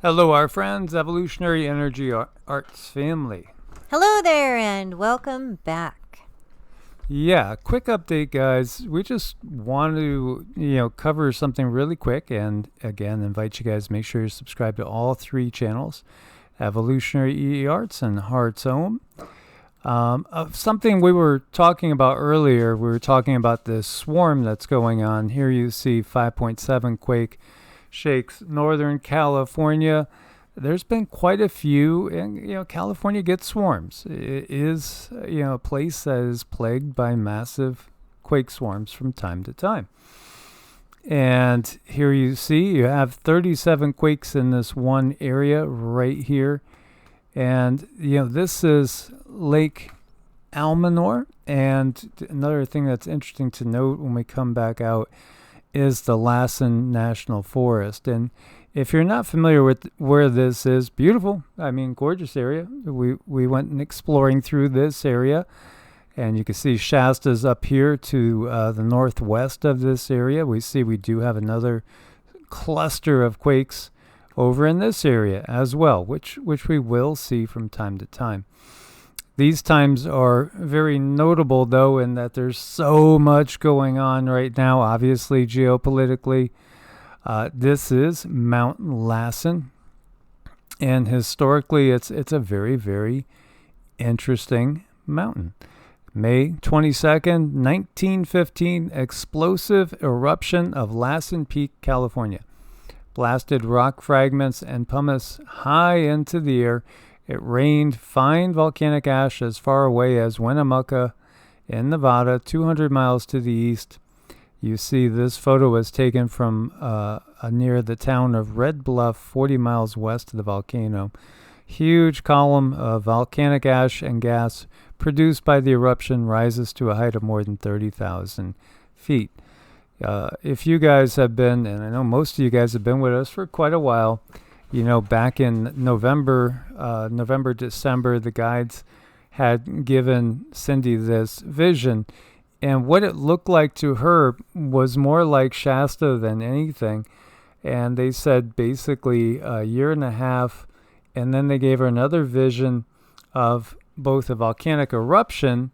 Hello, our friends, Evolutionary Energy Arts family. Hello there, and welcome back. Yeah, quick update, guys. We just want to, cover something really quick, and again, invite you guys. Make sure you subscribe to all three channels: Evolutionary EEARTS and Heart's Home. Of something we were talking about earlier, we were talking about this swarm that's going on. Here you see 5.7 quake shakes Northern California. There's been quite a few, and California gets swarms. It is a place that is plagued by massive quake swarms from time to time. And here you see you have 37 quakes in this one area right here. And this is Lake Almanor. And another thing that's interesting to note when we come back out is the Lassen National Forest. And if you're not familiar with where this is, beautiful. I mean, gorgeous area. We went exploring through this area, and you can see Shasta's up here to the northwest of this area. We see we do have another cluster of quakes over in this area as well, which we will see from time to time. These times are very notable, though, in that there's so much going on right now, obviously, geopolitically. This is Mount Lassen, and historically, it's a very, very interesting mountain. May 22nd, 1915, explosive eruption of Lassen Peak, California. Blasted rock fragments and pumice high into the air. It rained fine volcanic ash as far away as Winnemucca in Nevada, 200 miles to the east. You see this photo was taken from near the town of Red Bluff, 40 miles west of the volcano. Huge column of volcanic ash and gas produced by the eruption rises to a height of more than 30,000 feet. If you guys have been, and I know most of you guys have been with us for quite a while, back in November, December, the guides had given Cindy this vision. And what it looked like to her was more like Shasta than anything. And they said basically a year and a half. And then they gave her another vision of both a volcanic eruption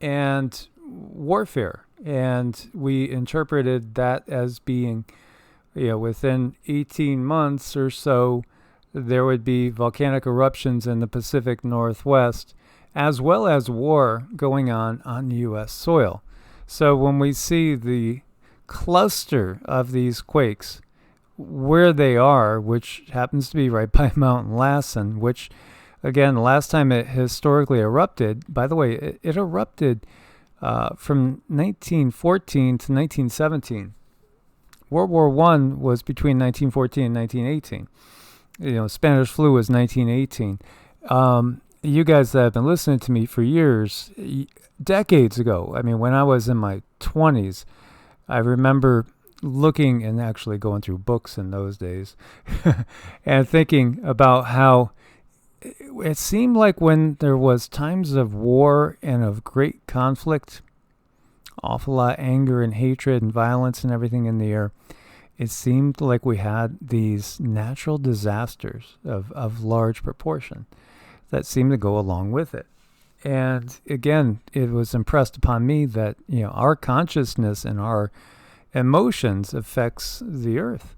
and warfare. And we interpreted that as being, within 18 months or so, there would be volcanic eruptions in the Pacific Northwest, as well as war going on U.S. soil. So when we see the cluster of these quakes, where they are, which happens to be right by Mount Lassen, which, again, last time it historically erupted, by the way, it erupted from 1914 to 1917. World War I was between 1914 and 1918. Spanish flu was 1918. You guys that have been listening to me for years, decades ago, I mean, when I was in my 20s, I remember looking and actually going through books in those days and thinking about how it seemed like when there was times of war and of great conflict, awful lot of anger and hatred and violence and everything in the air, it seemed like we had these natural disasters of large proportion that seemed to go along with it. And again, it was impressed upon me that, our consciousness and our emotions affects the earth.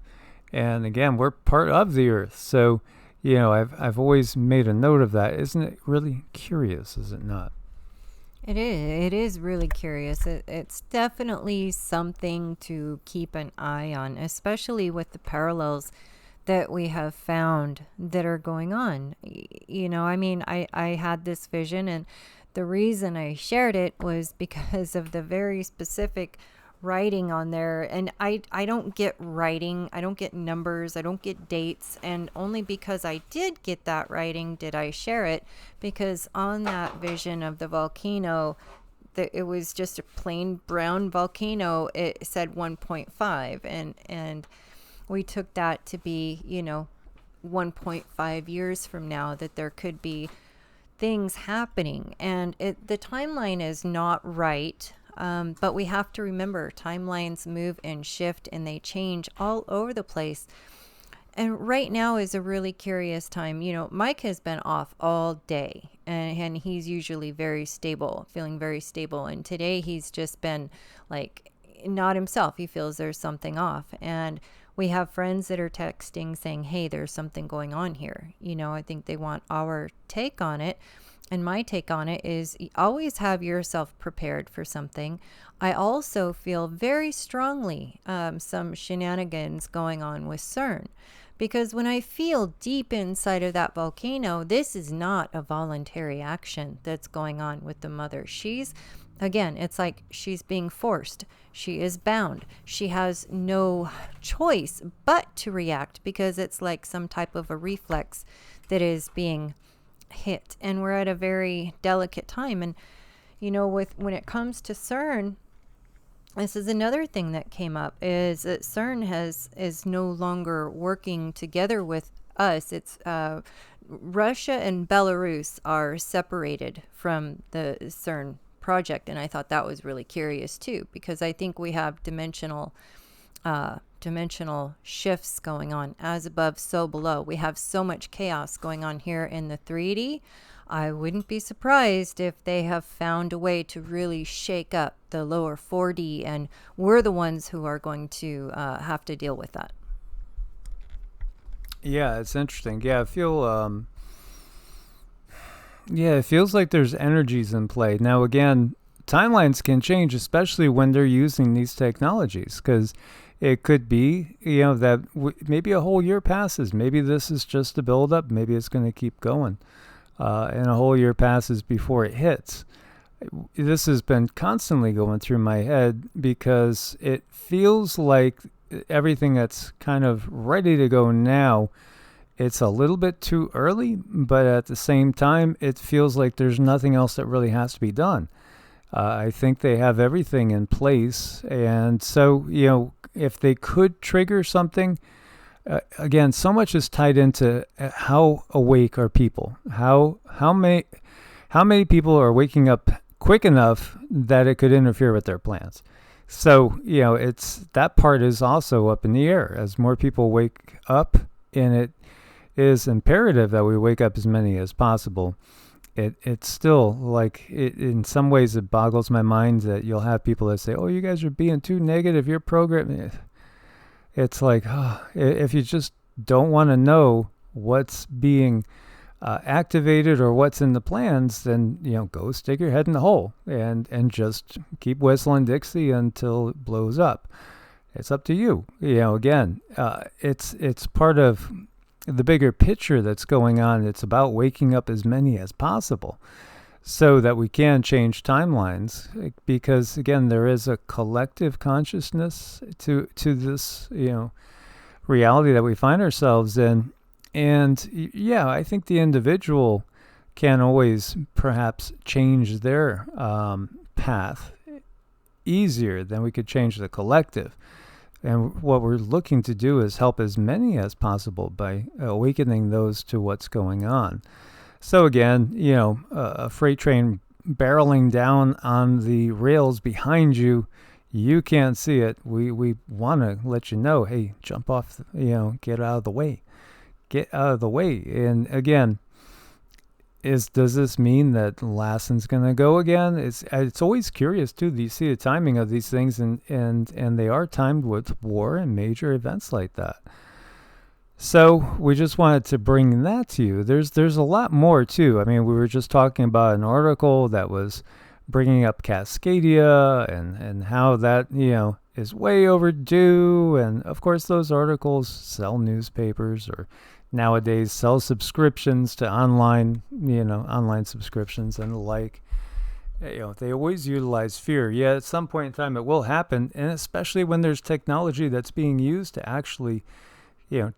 And again, we're part of the earth. So, I've always made a note of that. Isn't it really curious, is it not? It is. It is really curious. It's definitely something to keep an eye on, especially with the parallels that we have found that are going on. I had this vision, and the reason I shared it was because of the very specific writing on there. And I don't get writing, I don't get numbers, I don't get dates, and only because I did get that writing did I share it, because on that vision of the volcano, it was just a plain brown volcano. It said 1.5, and we took that to be 1.5 years from now that there could be things happening, and the timeline is not right. But we have to remember timelines move and shift, and they change all over the place. And right now is a really curious time. You know, Mike has been off all day, and he's usually very stable, feeling very stable. And today he's just been like not himself. He feels there's something off. And we have friends that are texting saying, hey, there's something going on here. You know, I think they want our take on it. And my take on it is always have yourself prepared for something. I also feel very strongly some shenanigans going on with CERN. Because when I feel deep inside of that volcano, this is not a voluntary action that's going on with the mother. Again, it's like she's being forced. She is bound. She has no choice but to react because it's like some type of a reflex that is being hit. And we're at a very delicate time. And, you know, when it comes to CERN, this is another thing that came up is that CERN is no longer working together with us. It's Russia and Belarus are separated from the CERN project, and I thought that was really curious too, because I think we have dimensional shifts going on, as above, so below. We have so much chaos going on here in the 3D. I wouldn't be surprised if they have found a way to really shake up the lower 4D, and we're the ones who are going to have to deal with that. Yeah, it's interesting. Yeah, it feels like there's energies in play. Now, again, timelines can change, especially when they're using these technologies, because it could be, that maybe a whole year passes. Maybe this is just a buildup. Maybe it's going to keep going. And a whole year passes before it hits. This has been constantly going through my head because it feels like everything that's kind of ready to go now, it's a little bit too early, but at the same time, it feels like there's nothing else that really has to be done. I think they have everything in place. And so, if they could trigger something, again, so much is tied into how awake are people. How many people are waking up quick enough that it could interfere with their plans. So, it's that part is also up in the air. As more people wake up, and it is imperative that we wake up as many as possible. It's still like in some ways it boggles my mind that you'll have people that say, "Oh, you guys are being too negative. Your program." It's like, if you just don't want to know what's being activated or what's in the plans, then go stick your head in the hole and just keep whistling Dixie until it blows up. It's up to you. Again, it's part of the bigger picture that's going on. It's about waking up as many as possible so that we can change timelines, because again, there is a collective consciousness to this, reality that we find ourselves in. And I think the individual can always perhaps change their path easier than we could change the collective. And what we're looking to do is help as many as possible by awakening those to what's going on. So again, a freight train barreling down on the rails behind you, you can't see it. We want to let you know, hey, jump off, get out of the way. Get out of the way. And again, does this mean that Lassen's going to go again? It's always curious too. You see the timing of these things, and they are timed with war and major events like that. So we just wanted to bring that to you. There's a lot more too. I mean, we were just talking about an article that was bringing up Cascadia and how that is way overdue. And of course, those articles sell newspapers, or nowadays sell subscriptions to online subscriptions and the like. They always utilize fear. Yeah, at some point in time it will happen, and especially when there's technology that's being used to actually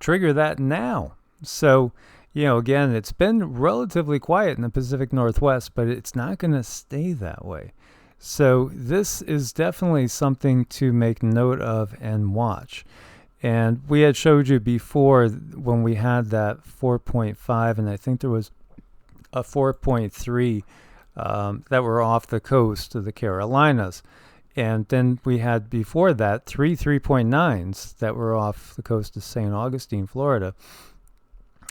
trigger that now. So again, it's been relatively quiet in the Pacific Northwest, but it's not going to stay that way. So this is definitely something to make note of and watch. And we had showed you before when we had that 4.5, and I think there was a 4.3 that were off the coast of the Carolinas. And then we had before that 3.9s that were off the coast of St. Augustine, Florida.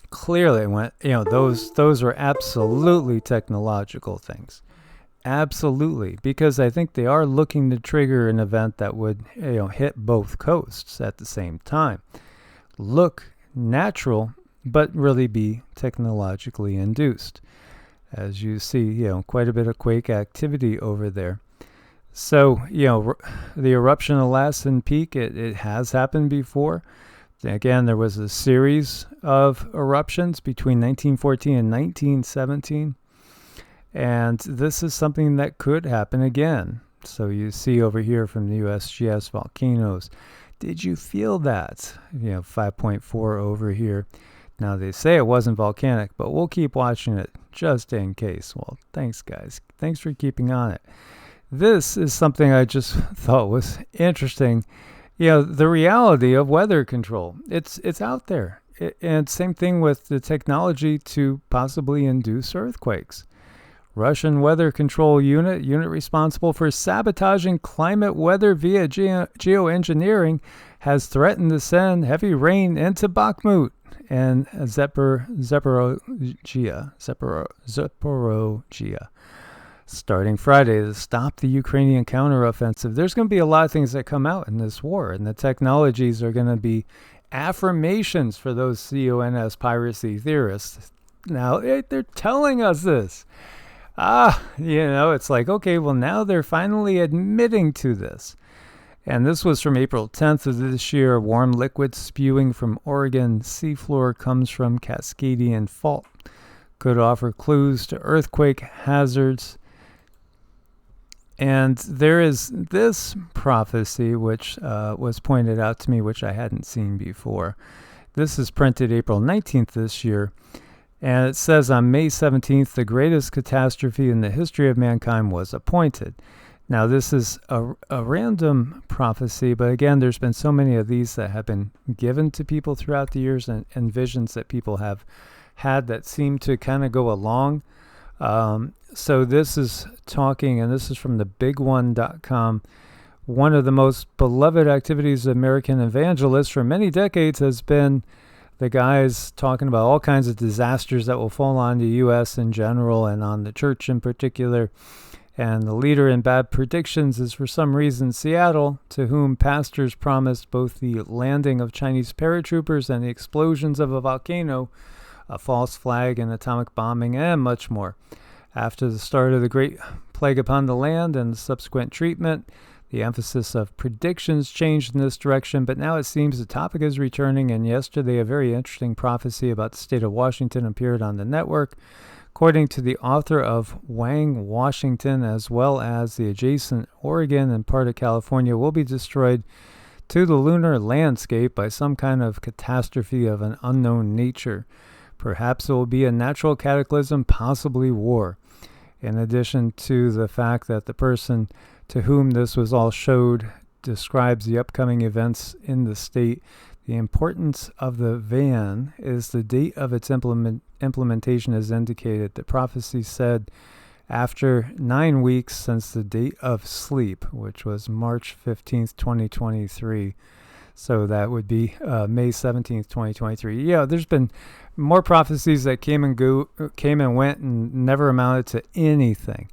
Clearly went, those were absolutely technological things. Absolutely, because I think they are looking to trigger an event that would, hit both coasts at the same time. Look natural, but really be technologically induced. As you see, quite a bit of quake activity over there. So, the eruption of Lassen Peak, it has happened before. Again, there was a series of eruptions between 1914 and 1917. And this is something that could happen again. So you see over here from the USGS volcanoes. Did you feel that? 5.4 over here. Now, they say it wasn't volcanic, but we'll keep watching it just in case. Well, thanks, guys. Thanks for keeping on it. This is something I just thought was interesting. The reality of weather control. It's out there. And same thing with the technology to possibly induce earthquakes. Russian Weather Control Unit responsible for sabotaging climate weather via geoengineering, has threatened to send heavy rain into Bakhmut and Zaporozhye starting Friday to stop the Ukrainian counteroffensive. There's going to be a lot of things that come out in this war, and the technologies are going to be affirmations for those CONS piracy theorists. Now, they're telling us this. It's like, okay, well, now they're finally admitting to this. And this was from April 10th of this year. Warm liquid spewing from Oregon seafloor comes from Cascadian fault. Could offer clues to earthquake hazards. And there is this prophecy, which was pointed out to me, which I hadn't seen before. This is printed April 19th this year. And it says on May 17th, the greatest catastrophe in the history of mankind was appointed. Now, this is a random prophecy, but again, there's been so many of these that have been given to people throughout the years and visions that people have had that seem to kind of go along. So this is talking, and this is from thebigone.com. One of the most beloved activities of American evangelists for many decades has been the guys talking about all kinds of disasters that will fall on the U.S. in general and on the church in particular. And the leader in bad predictions is, for some reason, Seattle, to whom pastors promised both the landing of Chinese paratroopers and the explosions of a volcano, a false flag, an atomic bombing, and much more. After the start of the Great Plague upon the land and the subsequent treatment, the emphasis of predictions changed in this direction, but now it seems the topic is returning, and yesterday a very interesting prophecy about the state of Washington appeared on the network. According to the author of Wang, Washington, as well as the adjacent Oregon and part of California, will be destroyed to the lunar landscape by some kind of catastrophe of an unknown nature. Perhaps it will be a natural cataclysm, possibly war. In addition to the fact that the person to whom this was all showed describes the upcoming events in the state, the importance of the van is the date of its implementation is indicated. The prophecy said after 9 weeks since the date of sleep, which was March 15th, 2023. So that would be May 17th, 2023. Yeah, there's been more prophecies that came and went and never amounted to anything.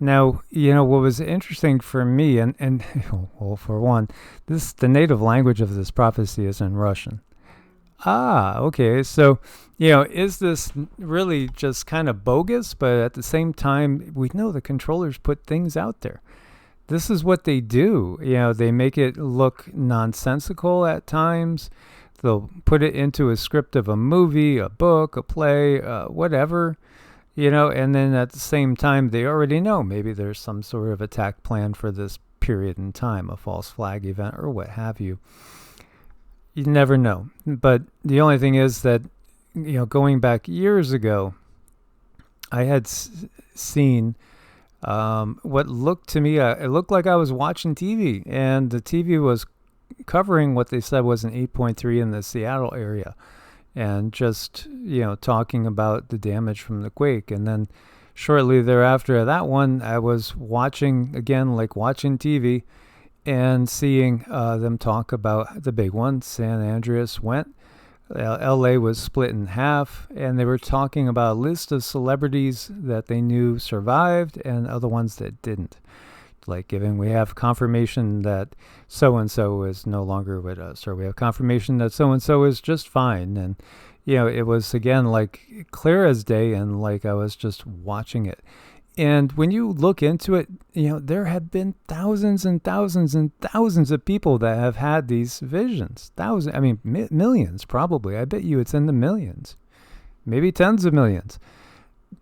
Now, what was interesting for me, and well, for one, the native language of this prophecy is in Russian. Okay. So, is this really just kind of bogus? But at the same time, we know the controllers put things out there. This is what they do. They make it look nonsensical at times. They'll put it into a script of a movie, a book, a play, whatever. And then at the same time, they already know maybe there's some sort of attack plan for this period in time, a false flag event or what have you. You never know. But the only thing is that, going back years ago, I had seen what looked to me, it looked like I was watching TV, and the TV was covering what they said was an 8.3 in the Seattle area. And just, talking about the damage from the quake. And then shortly thereafter, that one I was watching again, like watching TV, and seeing them talk about the big one. San Andreas went. LA was split in half, and they were talking about a list of celebrities that they knew survived and other ones that didn't. Like, given we have confirmation that so-and-so is no longer with us, or we have confirmation that so-and-so is just fine. And, it was, again, like clear as day, and like I was just watching it. And when you look into it, there have been thousands and thousands and thousands of people that have had these visions. Millions probably. I bet you it's in the millions, maybe tens of millions.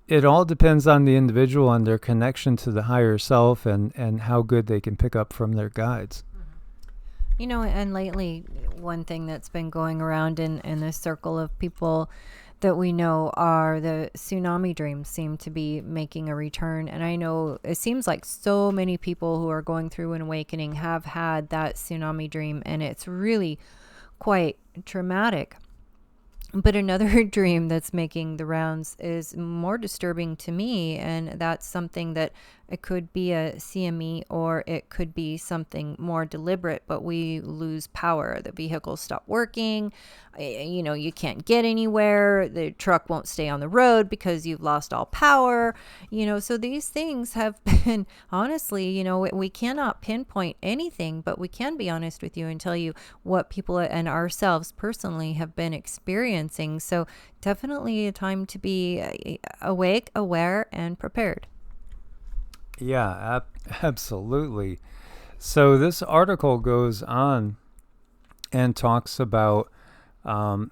It all depends on the individual and their connection to the higher self, and how good they can pick up from their guides. And lately, one thing that's been going around in the circle of people that we know are the tsunami dreams seem to be making a return. And I know it seems like so many people who are going through an awakening have had that tsunami dream, and it's really quite traumatic. But another dream that's making the rounds is more disturbing to me, and that's something that it could be a CME, or it could be something more deliberate, but we lose power. The vehicles stop working. You can't get anywhere. The truck won't stay on the road because you've lost all power. So these things have been, honestly, we cannot pinpoint anything, but we can be honest with you and tell you what people and ourselves personally have been experiencing. So definitely a time to be awake, aware, and prepared. Yeah, absolutely. So this article goes on and talks about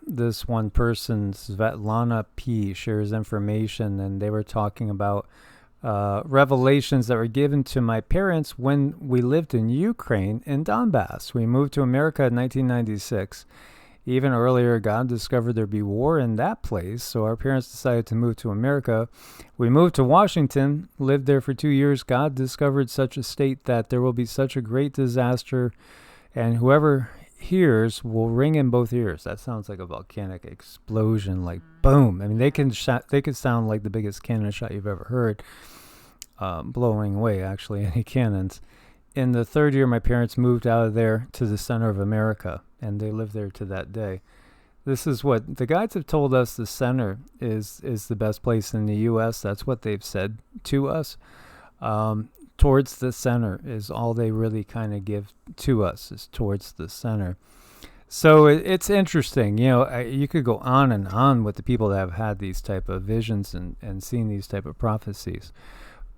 this one person, Svetlana P, shares information, and they were talking about revelations that were given to my parents when we lived in Ukraine in Donbass. We moved to America in 1996. Even earlier, God discovered there'd be war in that place, so our parents decided to move to America. We moved to Washington, lived there for 2 years. God discovered such a state that there will be such a great disaster, and whoever hears will ring in both ears. That sounds like a volcanic explosion, like boom. They could sound like the biggest cannon shot you've ever heard, blowing away actually any cannons. In the third year, my parents moved out of there to the center of America, and they lived there to that day. This is what the guides have told us. The center is the best place in the U.S. That's what they've said to us. Towards the center is all they really kind of give to us, is towards the center. So it's interesting. You could go on and on with the people that have had these type of visions and seen these type of prophecies.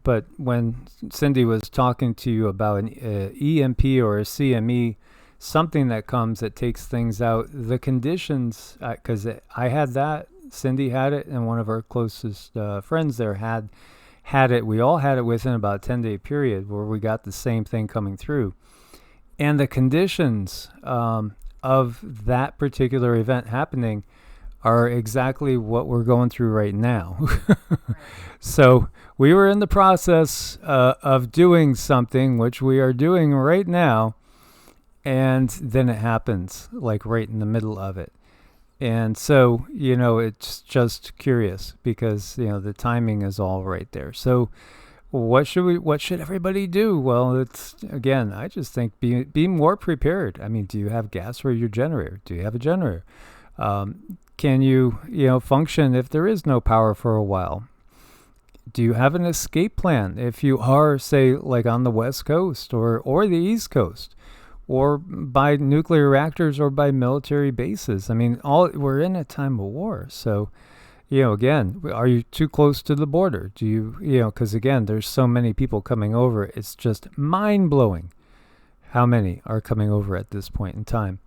But when Cindy was talking to you about an EMP or a CME, something that comes that takes things out, the conditions, because I had that, Cindy had it, and one of our closest friends there had it. We all had it within about a 10-day period where we got the same thing coming through. And the conditions of that particular event happening are exactly what we're going through right now. So we were in the process of doing something, which we are doing right now, and then it happens, like right in the middle of it. And so, it's just curious because, the timing is all right there. So what should everybody do? Well, again, I just think be more prepared. Do you have gas for your generator? Do you have a generator? Can you, function if there is no power for a while? Do you have an escape plan if you are, say, like on the West Coast or the East Coast, or by nuclear reactors or by military bases? We're in a time of war. So, again, are you too close to the border? Do you, because again, there's so many people coming over. It's just mind-blowing how many are coming over at this point in time.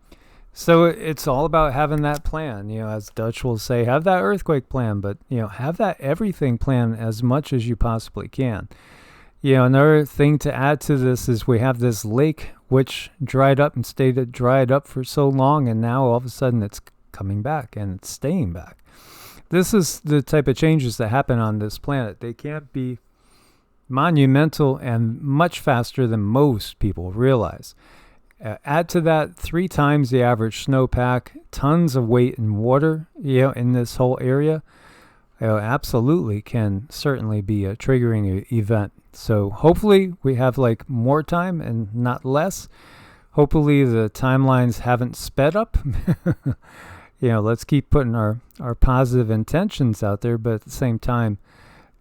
So it's all about having that plan, as Dutch will say, have that earthquake plan, but, have that everything plan as much as you possibly can. Another thing to add to this is we have this lake which dried up and stayed dried up for so long, and now all of a sudden it's coming back and it's staying back. This is the type of changes that happen on this planet. They can't be monumental and much faster than most people realize. Add to that 3 times the average snowpack, tons of weight in water, in this whole area. absolutely can certainly be a triggering event. So hopefully we have like more time and not less. Hopefully the timelines haven't sped up. Let's keep putting our positive intentions out there, but at the same time,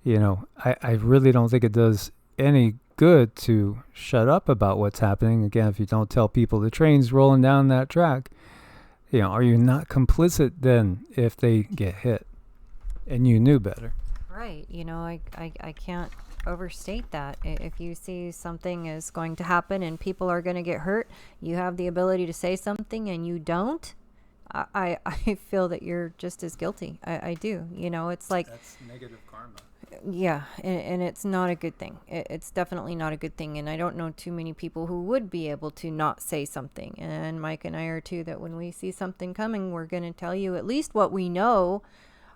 I really don't think it does any good to shut up about what's happening. Again, if you don't tell people the train's rolling down that track, are you not complicit then if they get hit and you knew better? Right. I can't overstate that. If you see something is going to happen and people are going to get hurt, you have the ability to say something and you don't. I feel that you're just as guilty. I do. It's like that's negative karma. Yeah, and it's not a good thing. It's definitely not a good thing. And I don't know too many people who would be able to not say something. And Mike and I are too, that when we see something coming, we're going to tell you at least what we know,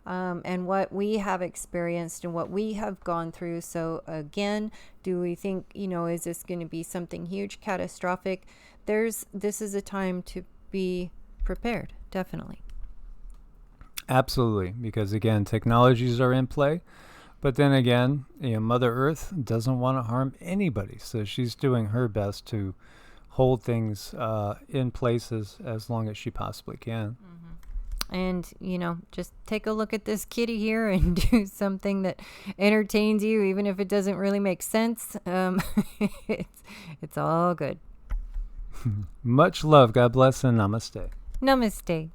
and what we have experienced and what we have gone through. So again, do we think, is this going to be something huge, catastrophic? This is a time to be prepared, definitely. Absolutely, because again, technologies are in play. But then again, Mother Earth doesn't want to harm anybody, so she's doing her best to hold things in places as long as she possibly can. Mm-hmm. And, just take a look at this kitty here and do something that entertains you, even if it doesn't really make sense. It's all good. Much love. God bless and namaste. Namaste.